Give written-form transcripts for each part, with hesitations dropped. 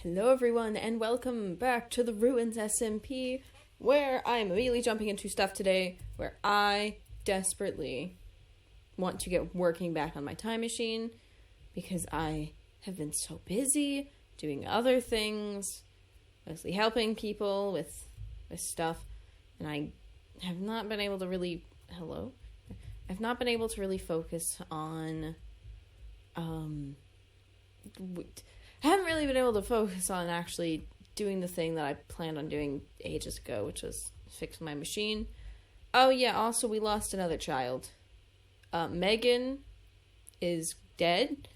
Hello everyone, and welcome back to the Ruins SMP, where I am immediately jumping into stuff today where I desperately want to get working back on my time machine because I have been so busy doing other things, mostly helping people with stuff, and I have not been able to really I've not been able to really focus on haven't really been able to focus on actually doing the thing that I planned on doing ages ago, which was fix my machine. Oh yeah, also we lost another child. Megan is dead.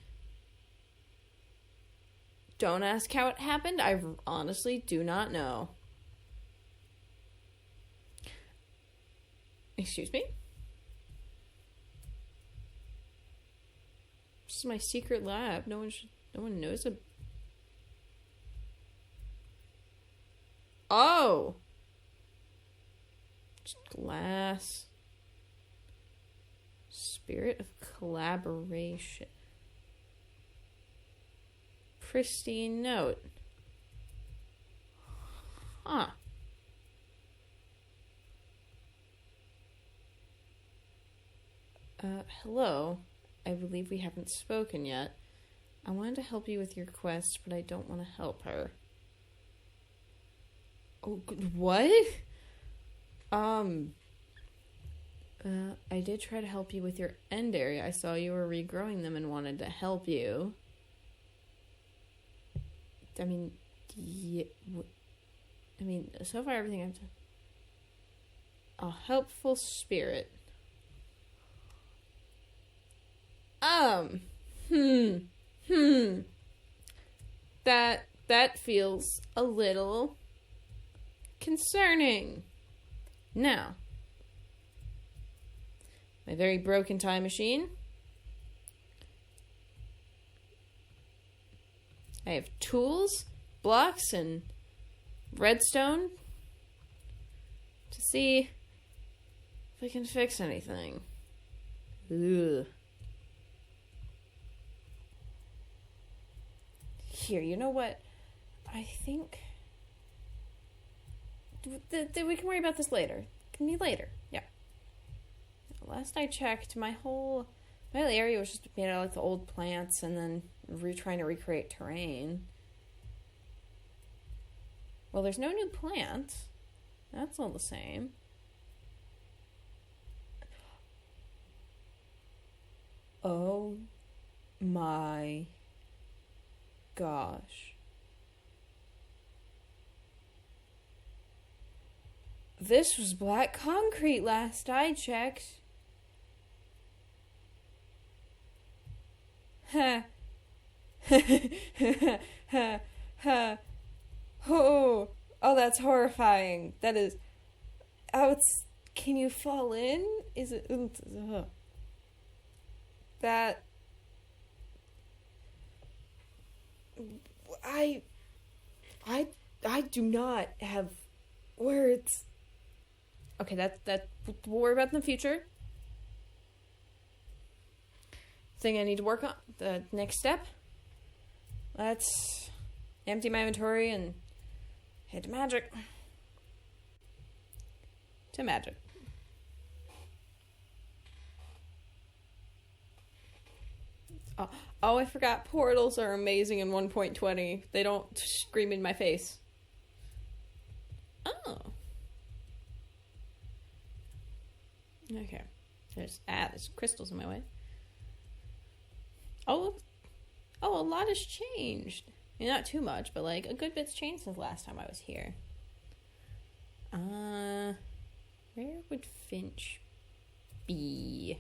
Don't ask how it happened. I honestly do not know. Excuse me? This is my secret lab. No one knows it. Oh! Just glass. Spirit of collaboration. Pristine note. Huh. Hello. I believe we haven't spoken yet. I wanted to help you with your quest, but I don't want to help her. Oh, what? I did try to help you with your end area. I saw you were regrowing them and wanted to help you. I mean, yeah, so far everything I've done. A helpful spirit. That feels a little concerning. Now, my very broken time machine. I have tools, blocks, and redstone to see if I can fix anything. Ugh. Here, you know what? I think we can worry about this later. Can be later. Yeah. Last I checked, my whole area was just made out of like the old plants, and then trying to recreate terrain. Well, there's no new plants. That's all the same. Oh my gosh. This was black concrete last I checked. Ha. Oh, that's horrifying. That is. Oh, it's. Can you fall in? Is it? That. I do not have words. Okay, that we'll worry about in the future. Thing I need to work on. The next step. Let's empty my inventory and head to magic. Oh, I forgot. Portals are amazing in 1.20. They don't scream in my face. Oh. Okay. There's crystals in my way. Oh, a lot has changed. I mean, not too much, but like a good bit's changed since last time I was here. Where would Finch be?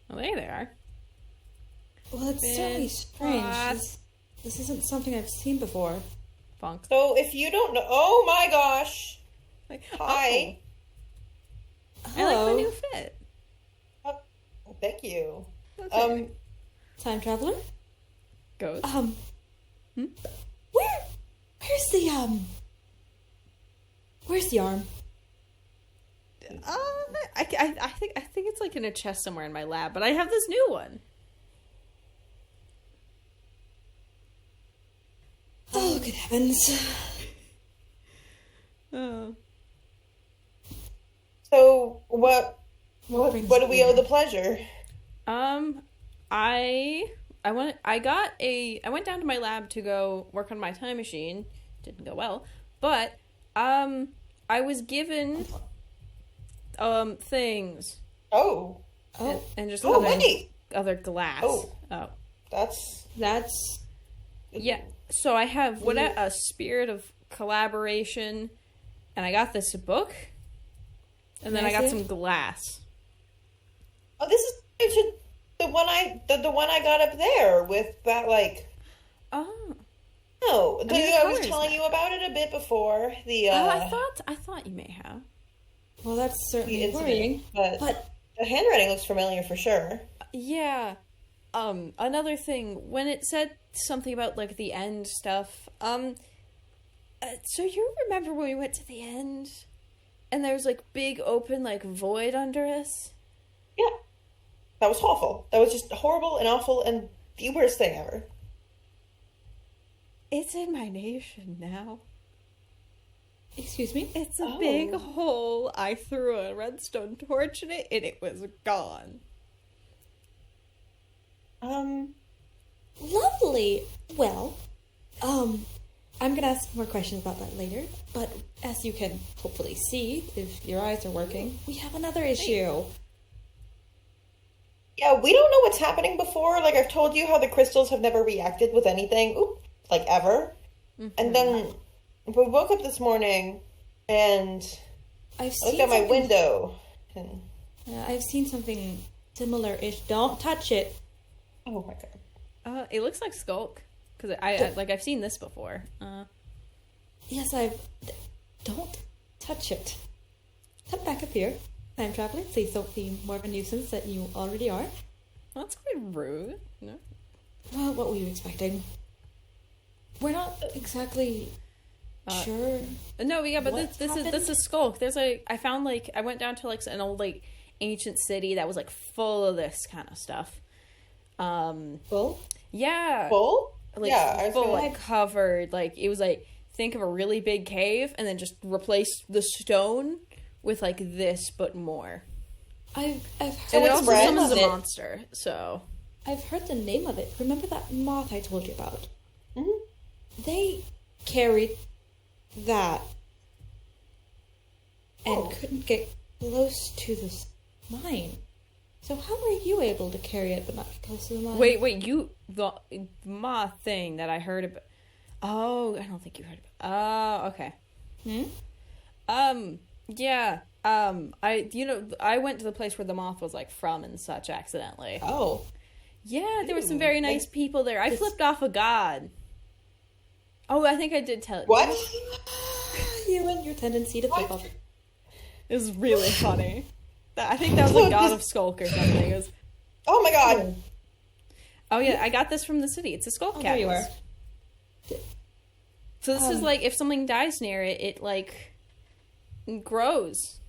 Oh, there they are. Well, it's certainly strange. This isn't something I've seen before. Funk. So if you don't know, oh my gosh! Hi. I like the new fit. Oh, thank you. Okay. Time traveler. Ghost. Where's the arm? I think it's like in a chest somewhere in my lab, but I have this new one. good heavens. Oh. So, what brings do you we owe here? the pleasure? I went down to my lab to go work on my time machine. Didn't go well, but I was given things Oh. and just Oh, wait. other glass. Oh. That's... Yeah. So I have a spirit of collaboration, and I got this book, and then I got some glass. Oh, this is the one I got up there with that, like... Oh. No, I mean, the I was colors telling you about it a bit before. I thought you may have. Well, that's certainly incident, worrying. but the handwriting looks familiar for sure. Yeah. Another thing, when it said something about, like, the end stuff, so you remember when we went to the end? And there was, like, big open, like, void under us? Yeah. That was awful. That was just horrible and awful and the worst thing ever. It's in my nation now. Excuse me? It's a big hole. I threw a redstone torch in it, and it was gone. Lovely. Well, I'm gonna ask more questions about that later, but as you can hopefully see, if your eyes are working, we have another issue. Yeah, we don't know what's happening before. Like, I've told you how the crystals have never reacted with anything. Oop, like, ever. Mm-hmm. And then we woke up this morning, and I looked out my window. And... I've seen something similar-ish. Don't touch it. Oh my god. It looks like Skulk. Because I've seen this before. Yes, don't touch it. Come back up here. Time traveler, please don't be more of a nuisance than you already are. Well, that's quite rude. No. Well, what were you expecting? We're not exactly sure. No, yeah, but this is Skulk. I went down to, like, an old, like, ancient city that was, like, full of this kind of stuff. Full? Yeah. Full? Like, yeah, full, like, covered. Like, it was, like, think of a really big cave and then just replace the stone with, like, this, but more. I've heard and it also summons a it. monster, so... I've heard the name of it. Remember that moth I told you about? Mm-hmm. They carried that and couldn't get close to the mine. So how were you able to carry it but not get close to the mine? Wait, the moth thing that I heard about... Oh, I don't think you heard about... Oh, okay. Yeah, I went to the place where the moth was, like, from and such accidentally. Oh. Yeah, there were some very nice people there. I flipped off a god. Oh, I think I did tell you. What? You and your tendency to flip off. It was really funny. I think that was a god of Skulk or something. It was... Oh my god. Oh yeah, I got this from the city. It's a Skulk cactus. There you are. So this is like, if something dies near it, it, like, grows.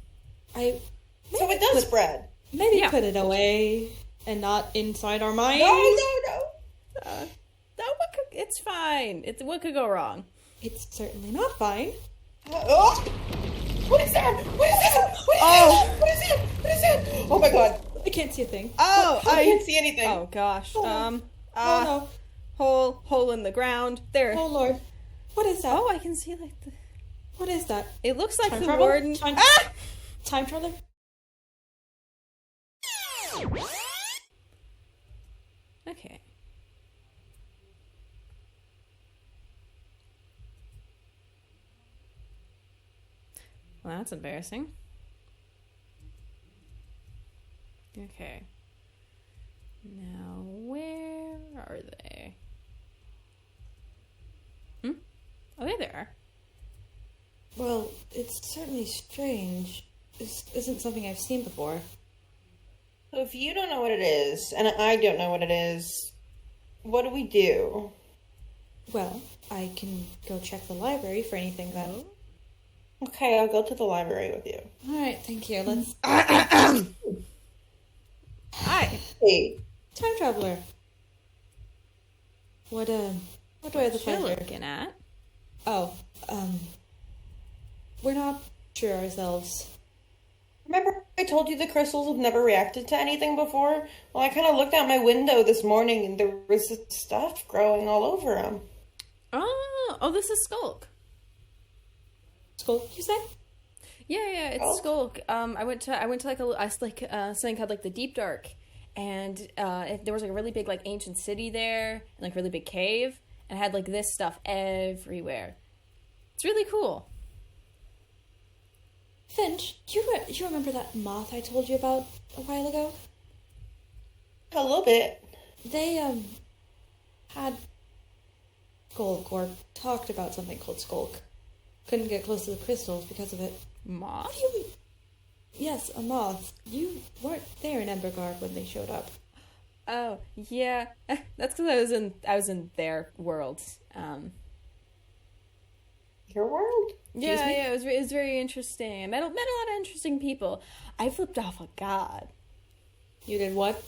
So it does spread. Maybe put it away and not inside our minds. No. It's fine. What could go wrong? It's certainly not fine. What is that? What is that? What is that? Oh my god. I can't see a thing. Oh, I can't see anything. Oh gosh. Oh no. Hole in the ground. There. Oh lord. What is that? Oh, I can see, like, the... What is that? It looks like Time the travel? warden... Time traveler? Okay. Well, that's embarrassing. Okay. Now, where are they? Oh, there they are. Well, it's certainly strange. This isn't something I've seen before. So if you don't know what it is, and I don't know what it is, what do we do? Well, I can go check the library for anything that... Okay, I'll go to the library with you. Alright, thank you. Let's... Hi! Hey. Time traveler. What do I have the What you pleasure? looking at? Oh, we're not sure ourselves. Remember I told you the crystals have never reacted to anything before? Well, I kind of looked out my window this morning and there was this stuff growing all over them. Oh, this is Skulk. Skulk, you said? Yeah, it's Skulk. I went to like something called like the Deep Dark, and there was like a really big like ancient city there, and like really big cave, and it had like this stuff everywhere. It's really cool. Finch, do you remember that moth I told you about a while ago? A little bit. They had Skulk, or talked about something called Skulk. Couldn't get close to the crystals because of it. Moth? What do you mean? Yes, a moth. You weren't there in Emberguard when they showed up. Oh, yeah. That's because I was in their world. Your world? Yeah, it was very interesting. I met a lot of interesting people. I flipped off a god. You did what?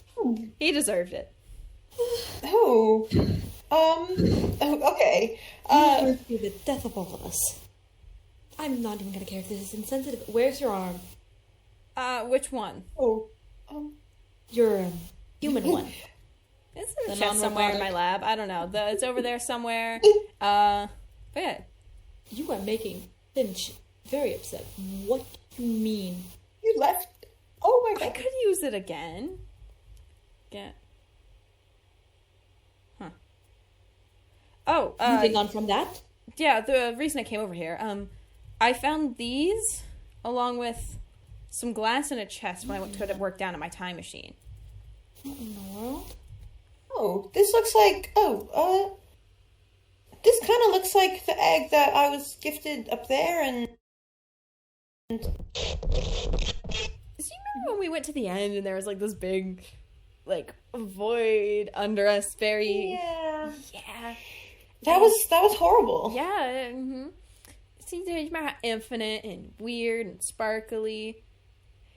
He deserved it. Oh. Okay. You went through the death of all of us. I'm not even gonna care if this is insensitive. Where's your arm? Which one? Oh. Your human one. It's in the chest somewhere in my lab. I don't know. It's over there somewhere. But yeah. You are making Finch very upset. What do you mean? You left. Oh my god. I could use it again. Yeah. Huh. Oh, moving on from that? Yeah, the reason I came over here, I found these along with some glass in a chest when I went to work down at my time machine. What in the world? Oh, this looks like this kind of looks like the egg that I was gifted up there, and Do you remember when we went to the end and there was like this big, like, void under us? yeah, That was horrible. Yeah. Mm-hmm. See, you remember how infinite and weird and sparkly?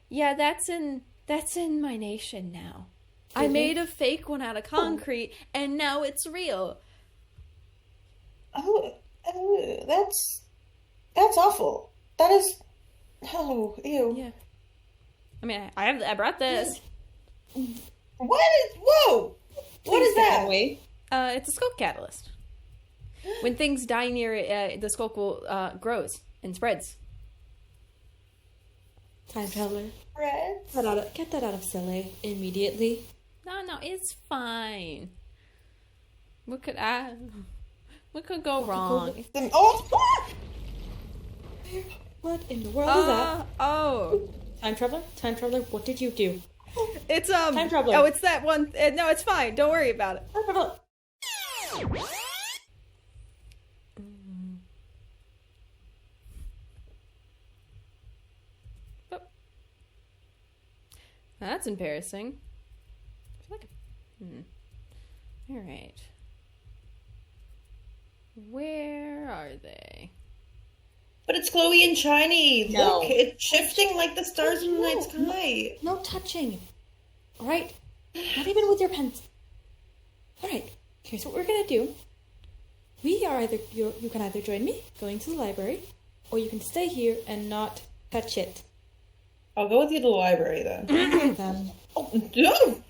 Yeah, that's in my nation now. I made a fake one out of concrete, and now it's real. Oh, that's awful. That is. Oh, ew. Yeah. I mean, I brought this. What is? Whoa! What is that? It's a skulk catalyst. When things die near it, the skulk will grows and spreads. Time traveler. Red. Get that out of Sele immediately. No, it's fine. What could go wrong? Oh! What in the world is that? Oh. Time traveler, what did you do? It's Time traveler. Oh, it's that one. No, it's fine. Don't worry about it. Time traveler. Oh. That's embarrassing. I feel like. All right. Where are they? But it's glowy and shiny. No. Look, it's shifting like the stars in the night sky. No touching. Alright? Not even with your pens. Alright, here's what we're gonna do. You can either join me going to the library, or you can stay here and not touch it. I'll go with you to the library then. Then. Oh, no!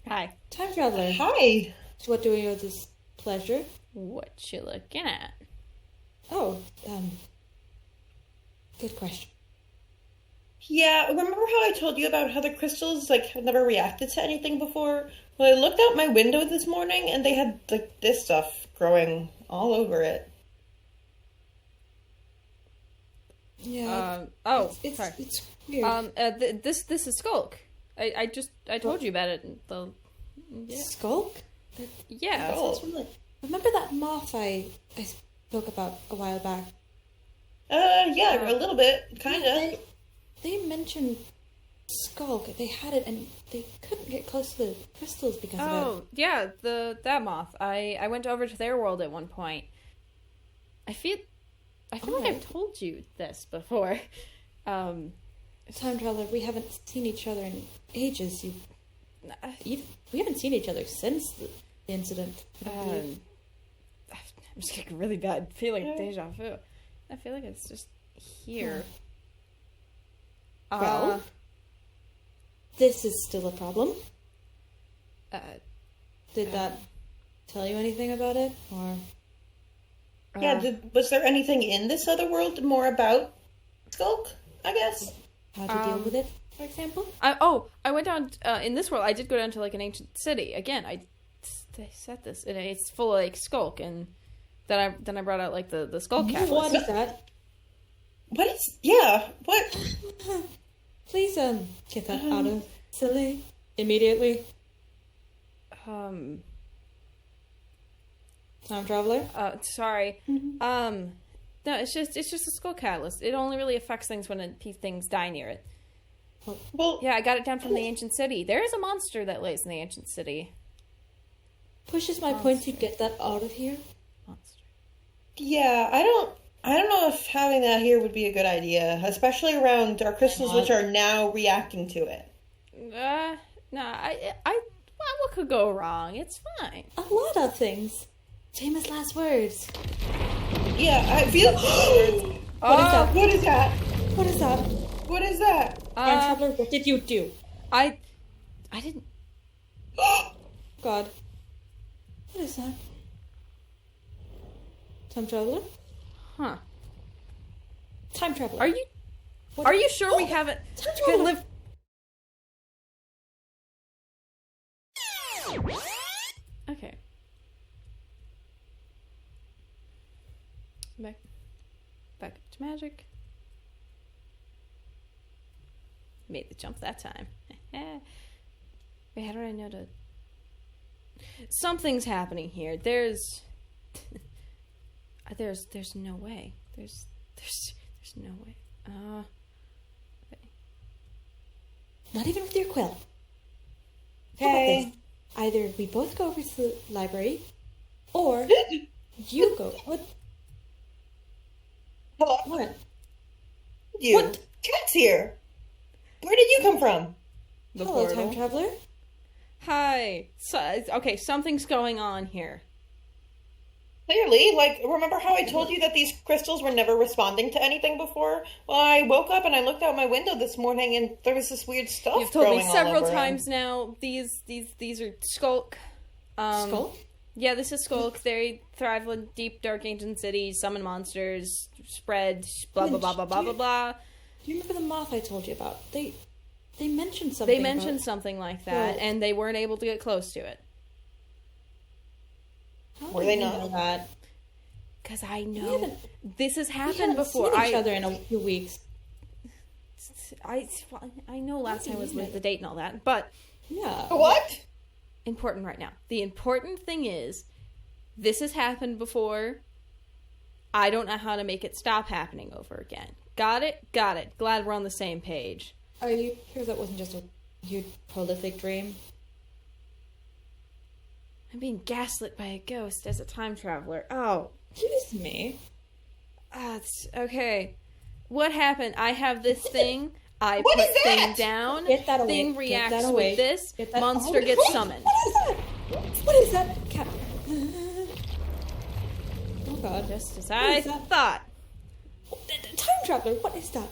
Hi. Time traveler. Hi. So what do we owe this pleasure? What you looking at? Oh, good question. Yeah, remember how I told you about how the crystals have never reacted to anything before? Well, I looked out my window this morning and they had this stuff growing all over it. Yeah. Sorry. It's weird. This is Skulk. I told you about it. Skulk? Yeah. Remember that moth I spoke about a while back? Yeah, a little bit, kinda. They mentioned Skulk. They had it, and they couldn't get close to the crystals because of it. Oh, yeah, that moth. I went over to their world at one point. I feel like I've told you this before. Time traveler, we haven't seen each other in ages. We haven't seen each other since the incident. I'm just getting really bad feeling deja vu. I feel like it's just here. Well, this is still a problem. Did that tell you anything about it, or? Was there anything in this other world more about Skulk, I guess? How to deal with it, for example? I went down, in this world, I did go down to, like, an ancient city. Again, I said this, and it's full of, like, Skulk, and then I brought out, like, the Skulk catalyst. What is that? What? Please, get that out of Silly immediately. Time traveler? Sorry. No, it's just a skull catalyst. It only really affects things when things die near it. Well, yeah, I got it down from the ancient city. There is a monster that lays in the ancient city. Pushes my point to get that out of here. Monster. Yeah, I don't know if having that here would be a good idea, especially around our crystals, which are now reacting to it. What could go wrong? It's fine. A lot of things. Famous last words. Yeah, I feel. What is that? What is that? What is that? What is that? Time traveler, what did you do? I didn't. God. What is that? Time traveler? Huh. Time traveler. Are you sure we haven't lived? Okay. Back up to magic. Made the jump that time. Wait, how do I know to? Something's happening here. There's no way. There's no way. Okay. Not even with your quill. Okay. Either we both go over to the library, or you go. What? Hello? What? You. What? Cat's here. Where did you come from? The Hello, portal. time traveler. Hi. Okay, something's going on here. Clearly, remember how I told you that these crystals were never responding to anything before? Well, I woke up and I looked out my window this morning and there was this weird stuff You've told me growing all several over times now. These are Skulk. Skull? Yeah, this is Skulk. They thrive in deep, dark, ancient cities, summon monsters, spread, blah, blah, blah, blah, blah, blah, blah. Do you remember the moth I told you about? They mentioned something. They mentioned something like that, and they weren't able to get close to it. How Were do they you not? know that? Because I know this has We happened haven't before. seen each other in a few weeks. I know last time was the date and all that, but Yeah. What? important right now. The important thing is, this has happened before. I don't know how to make it stop happening over again. Got it? Got it. Glad we're on the same page. Are you sure that wasn't just a huge prolific dream? I'm being gaslit by a ghost as a time traveler. Oh. Excuse me. It's okay. What happened? I have this thing. I What put is thing that? down. Get that away. Thing Get reacts that away. with this. Get that- Monster Oh, gets what? summoned. What is that? What is that? Cat. Oh God. Just as What I is that? thought. Time traveler. What is that?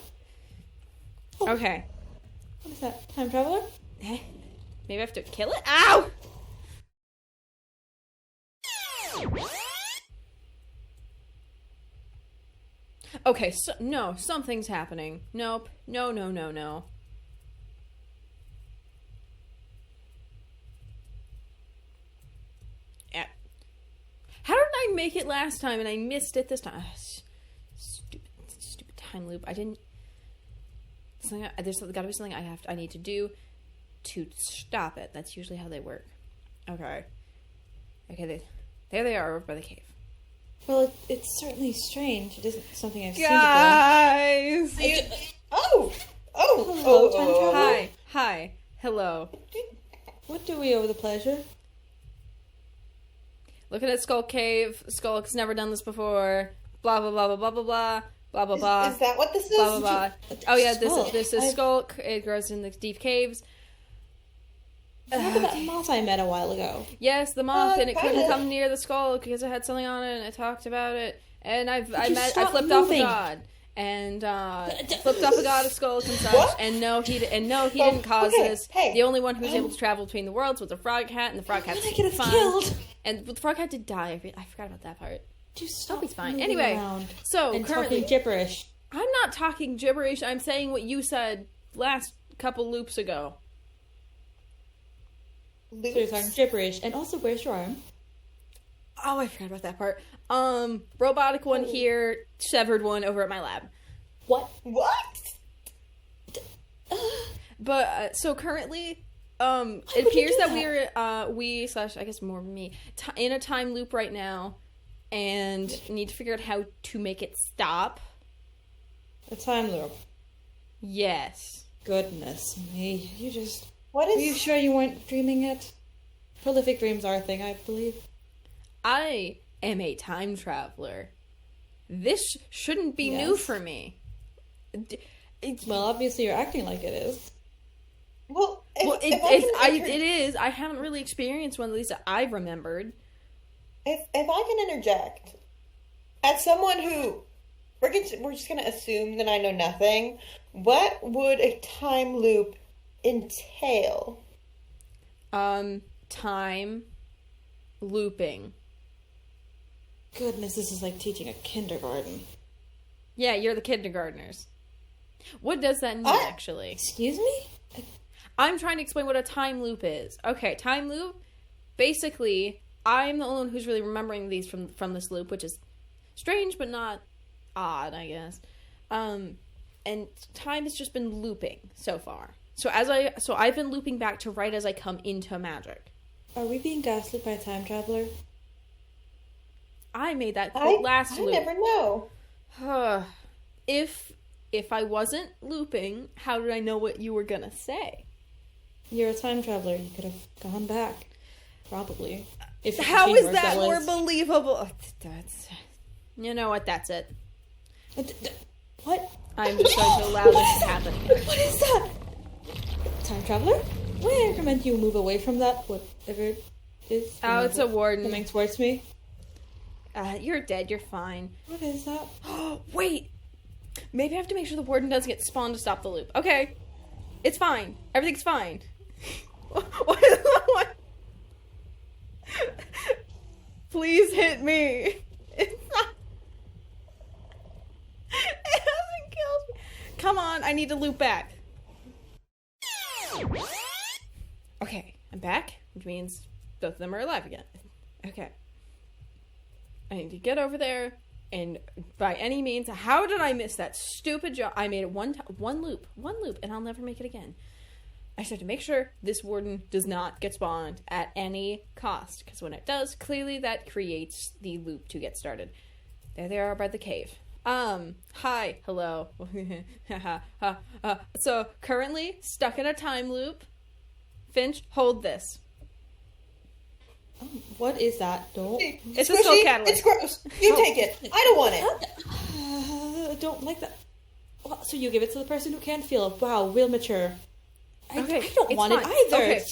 Oh, Okay. What is that? Time traveler? Maybe I have to kill it? Ow! Okay, so, no, something's happening. Nope. No. Yeah. How did I make it last time and I missed it this time? Stupid time loop. I didn't... There's got to be something I need to do to stop it. That's usually how they work. Okay, there they are over by the cave. Well, it's certainly strange. It isn't something I've Guys! Oh! Hello, time traveler. Hi. Hello. What do we owe the pleasure? Looking at Skull Cave. Skull's never done this before. Blah, blah, blah, blah, blah, blah, blah. Blah, blah, blah. Is that what this is? Blah, blah, blah. Oh, yeah, this is I've- Skulk. It grows in the deep caves. Remember that moth I met a while ago? Yes, the moth, and it couldn't kinda. come near the skull because it had something on it, and it talked about it. And I you flipped stop off a moving? god, and flipped off a god of skulls and such. What? And no, he didn't cause okay, this. hey. The only one who was able to travel between the worlds was a frog cat, and the frog cat's I could have fine. killed. And the frog cat did die. I forgot about that part. Just stop He's fine. moving Anyway, around so and currently, talking gibberish. I'm not talking gibberish. I'm saying what you said last couple loops ago. So you're talking gibberish. And also, where's your arm? Oh, I forgot about that part. Robotic one here, severed one over at my lab. What? What? But so currently, it appears that we / I guess more me in a time loop right now, and need to figure out how to make it stop. A time loop. Yes. Goodness me. What Are you is... sure you weren't dreaming it? Prolific dreams are a thing, I believe. I am a time traveler. This shouldn't be new Yes. for me. Well, obviously you're acting like it is. Well, if It is. I haven't really experienced one, at least that I've remembered. If I can interject, as someone who we're just gonna assume that I know nothing, what would a time loop entail? Time looping. Goodness, this is like teaching a kindergarten. Yeah, you're the kindergartners. What does that mean, actually? Excuse me? I'm trying to explain what a time loop is. Okay, time loop. Basically, I'm the only one who's really remembering these from this loop, which is strange but not odd, I guess. And time has just been looping so far. So I've been looping back to right as I come into magic. Are we being gaslit by a time traveler? I made that I last loop. never know. If I wasn't looping, how did I know what you were gonna say? You're a time traveler. You could have gone back. Probably. If the How machine is worked, that more was. believable? That's, you know what? That's it. What? I'm just going to allow this to happen. What is that? Time traveler? Why I recommend you move away from that, whatever it is. Oh, it's a warden. Coming towards me. You're dead. You're fine. What is that? Wait. Maybe I have to make sure the warden doesn't get spawned to stop the loop. Okay. It's fine. Everything's fine. What? Please hit me. It's not... It hasn't killed me. Come on. I need to loop back. Okay. I'm back, which means both of them are alive again. Okay. I need to get over there, and by any means, how did I miss that stupid job? I made it one loop, and I'll never make it again. I just have to make sure this warden does not get spawned at any cost, because when it does, clearly that creates the loop to get started. There they are by the cave. Hi, hello. So, currently, stuck in a time loop. Finch, hold this. What is that? Don't. It's a skull catalyst. It's gross. You take it. I don't want it. Don't like that. Well, so you give it to the person who can't feel it. Wow, real mature. I don't want fine. it either. Okay. It's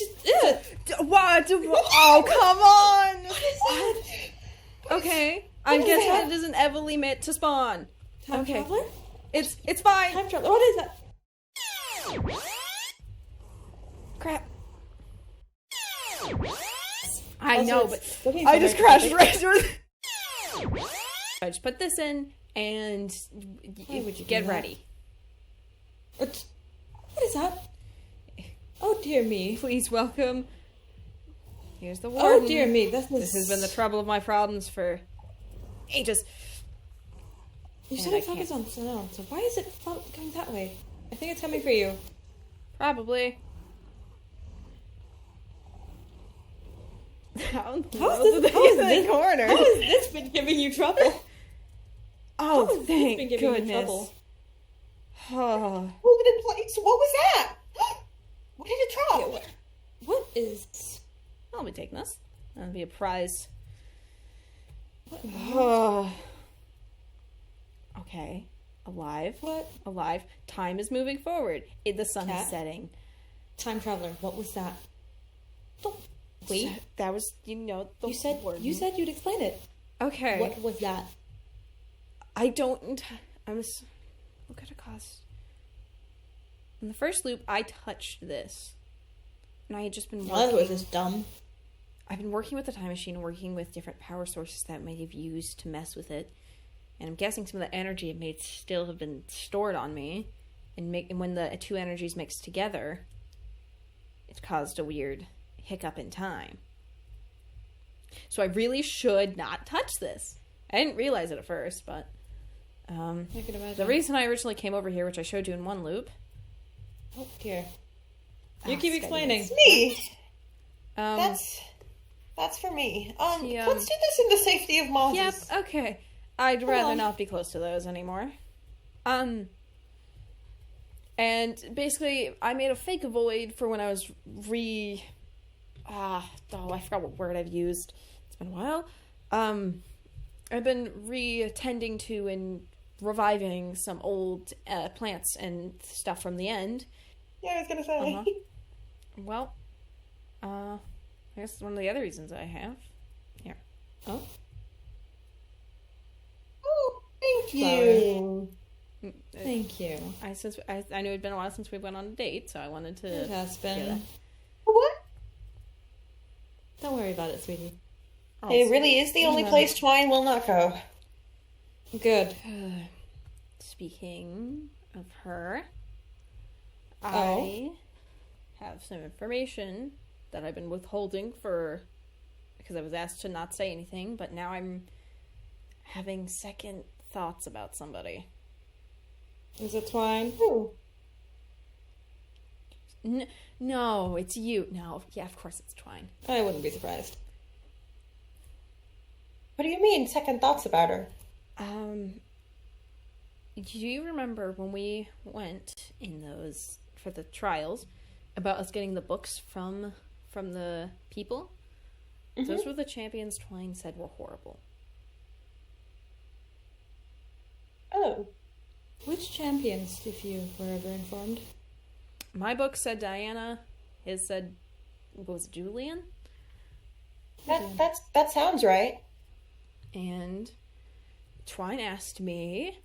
just, What? Oh, come on! what is that? Okay, I'm is guessing that? it isn't heavily meant to spawn. Time Okay. traveler? It's fine. Time traveler. What is that? Crap. I Also, know, it's but looking I so just very crashed perfect. right through. I just put this in and Why would you get do that? ready. What is that? Oh dear me. Please welcome. Here's the warden. Oh dear me. This has been the trouble of my problems for ages. You And said I it focused can't. on sound, so why is it going that way? I think it's coming for you. Probably. How in the How world is did this? they How is get in this? the corner? How has this been giving you trouble? Oh, How has this thank been giving you goodness. trouble? Oh. Hold it in place. What was that? What did it drop? What is? I'll be taking this. That'll be a prize. What? in the- Oh. Okay. Alive. What? Alive. Time is moving forward. The sun Cat? is setting. Time traveler. What was that? Don't wait. That was, the You said word. you'd explain it. Okay. What was that? Look at it cost. In the first loop, I touched this. And I had just been working. Well, that was just dumb. I've been working with the time machine, working with different power sources that might have used to mess with it. And I'm guessing some of the energy it may still have been stored on me. And when the two energies mixed together, it caused a weird hiccup in time. So I really should not touch this. I didn't realize it at first, but I can imagine. the reason I originally came over here, which I showed you in one loop. Oh, here. You keep explaining. It's me. Um, That's for me. Yeah. Let's do this in the safety of Moses. Yep, okay. I'd rather not be close to those anymore. And basically, I made a fake void for when I was I forgot what word I've used. It's been a while. I've been re-attending to and reviving some old plants and stuff from the end. Yeah, I was gonna say. Uh-huh. Well, I guess one of the other reasons I have. Here. Oh. Oh, thank you. Thank you. I know it'd been a while since we went on a date, so I wanted to. It has been. that. What? Don't worry about it, sweetie. It really is the only place Twine will not go. Good. Speaking of her, I have some information that I've been withholding because I was asked to not say anything, but now I'm having second thoughts about somebody. Is it Twine? Ooh. No, it's you. No, yeah, of course it's Twine. I wouldn't be surprised. What do you mean, second thoughts about her? Do you remember when we went in those for the trials about us getting the books from the people? Mm-hmm. Those were the champions Twine said were horrible. Oh. Which champions, if you were ever informed? My book said Diana. His said, what was it, Julian? That sounds right. And Twine asked me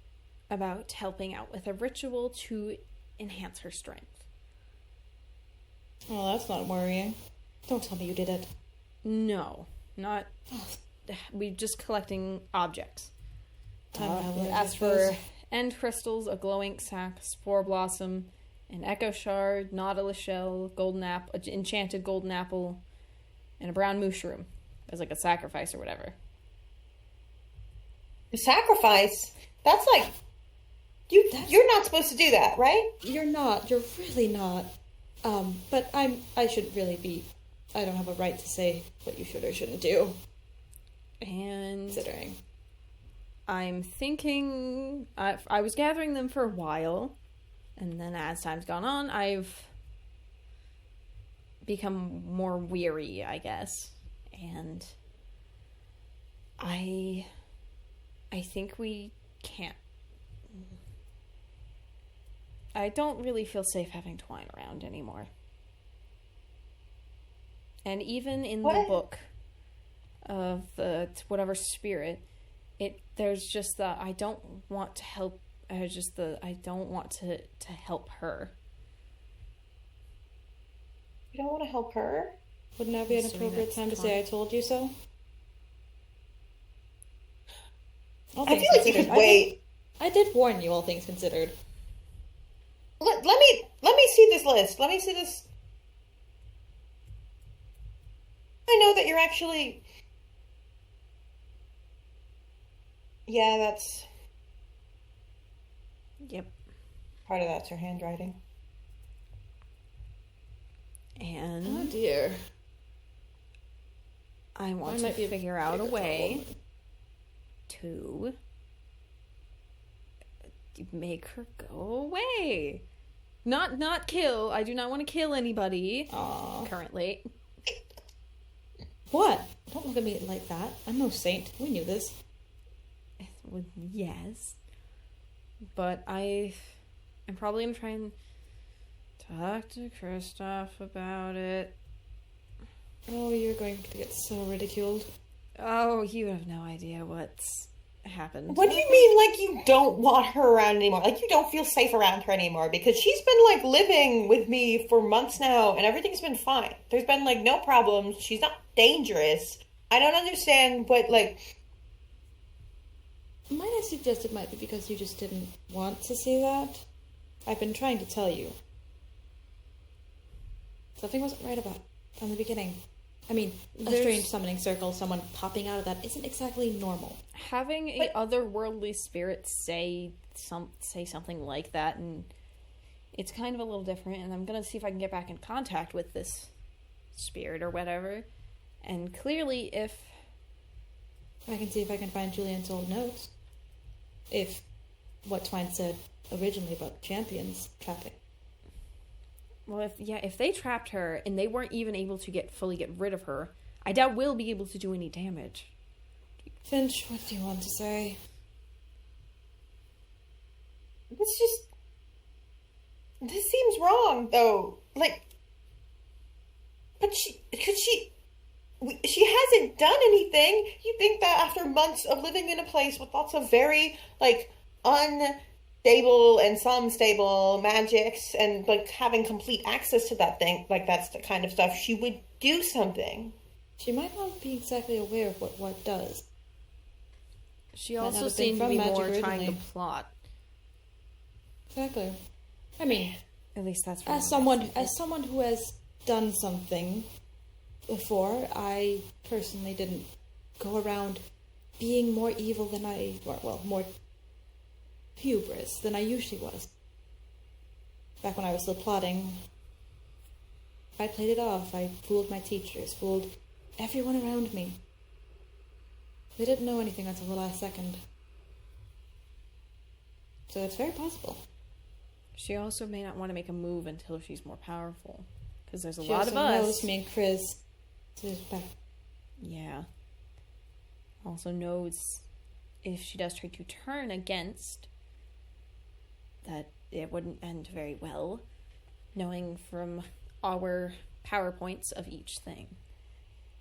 about helping out with a ritual to enhance her strength. Oh, that's not worrying. Don't tell me you did it. No, not. We just collecting objects. Asked for end crystals, a glow ink sac, spore blossom, an echo shard, nautilus shell, enchanted golden apple, and a brown mushroom as like a sacrifice or whatever. A sacrifice? That's like you're not supposed to do that, right? You're not. You're really not. But I should really be. I don't have a right to say what you should or shouldn't do. And considering. I'm thinking I was gathering them for a while, and then as time's gone on, I've become more weary, I guess. And I think we can't. I don't really feel safe having Twine around anymore. And even in the book of the whatever spirit, there's just the I don't want to help. I don't want to help her. You don't want to help her? Wouldn't that be an appropriate time to say I told you so? I feel like you could wait. I did warn you, all things considered. Let me see this list. Let me see this. I know that you're actually. Yeah, that's. Yep. Part of that's her handwriting. And oh dear. I want to figure out a way to make her go away. Not kill. I do not want to kill anybody. Currently. What? Don't look at me like that. I'm no saint. We knew this. Well, yes. But I'm probably going to try and talk to Kristoff about it. Oh, you're going to get so ridiculed. Oh, you have no idea what's happened. What do you mean, like, you don't want her around anymore? Like, you don't feel safe around her anymore? Because she's been, like, living with me for months now, and everything's been fine. There's been, like, no problems. She's not dangerous. I don't understand what, like... Might I suggest it might be because you just didn't want to see that? I've been trying to tell you. Something wasn't right about it from the beginning. I mean, a strange summoning circle, someone popping out of that isn't exactly normal. Having a otherworldly spirit say something like that, and it's kind of a little different, and I'm gonna see if I can get back in contact with this spirit or whatever. And clearly, if I can see if I can find Julian's old notes. If what Twine said originally about champions trapping. Well, if they trapped her and they weren't even able to fully get rid of her, I doubt we'll be able to do any damage. Finch, what do you want to say? This seems wrong, though. Like, but she hasn't done anything. You think that after months of living in a place with lots of very, like, unstable and some stable magics and, like, having complete access to that thing, like, that's the kind of stuff, she would do something. She might not be exactly aware of what does. She also seemed to be more trying to plot. Exactly. I mean, at least that's as someone who has done something before, I personally didn't go around being more evil than more hubris than I usually was. Back when I was still plotting, I played it off. I fooled my teachers, fooled everyone around me. They didn't know anything until the last second. So it's very possible. She also may not want to make a move until she's more powerful. Because there's a She lot of also us. knows me and Chris. Yeah. Also knows if she does try to turn against, that it wouldn't end very well, knowing from our PowerPoints of each thing.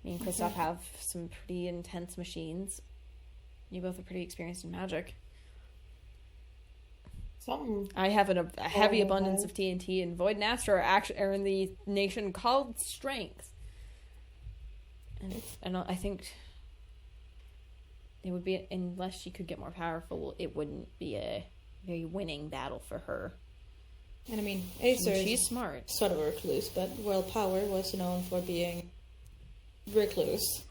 Me and Kristoff have some pretty intense machines. You both are pretty experienced in magic. Something. I have a heavy abundance of TNT, and Void and Astro are in the nation called Strength. And I think it would be, unless she could get more powerful, it wouldn't be a very winning battle for her. And I mean, Acer she's smart. Sort of a recluse, but Royal Power was known for being recluse.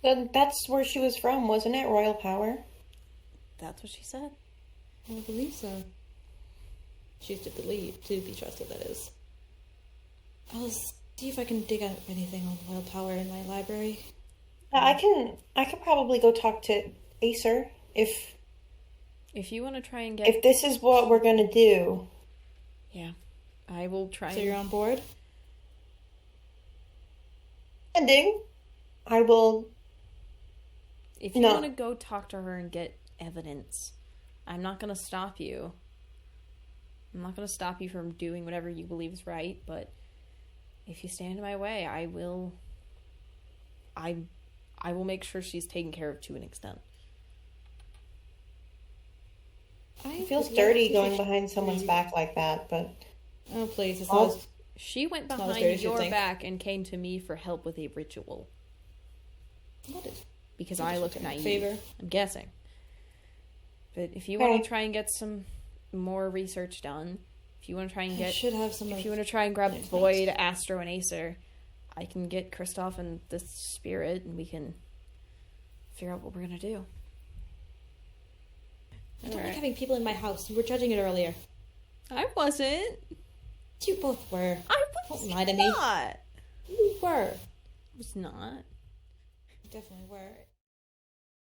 Then that's where she was from, wasn't it? Royal Power? That's what she said. I believe so. She's to be trusted, that is. I'll see if I can dig out anything on Royal Power in my library. I could probably go talk to Acer if you want to try and get... If this is what we're going to do. Yeah. I will try. So you're on board? Ending. I will... If you want to go talk to her and get evidence, I'm not going to stop you. I'm not going to stop you from doing whatever you believe is right, but if you stand in my way, I will make sure she's taken care of to an extent. It feels dirty going behind someone's back like that, but... Oh, please. She went behind your back and came to me for help with a ritual. What is? Because I looked naive. Favor. I'm guessing. But if you want to try and get some more research done, if you want to try and get... should have some... If you want to try and grab Void, Astro, and Acer, I can get Kristoff and the Spirit, and we can figure out what we're going to do. I don't like having people in my house. You were judging it earlier. I wasn't. You both were. I was Don't lie to me. not. You were. I was not. You definitely were.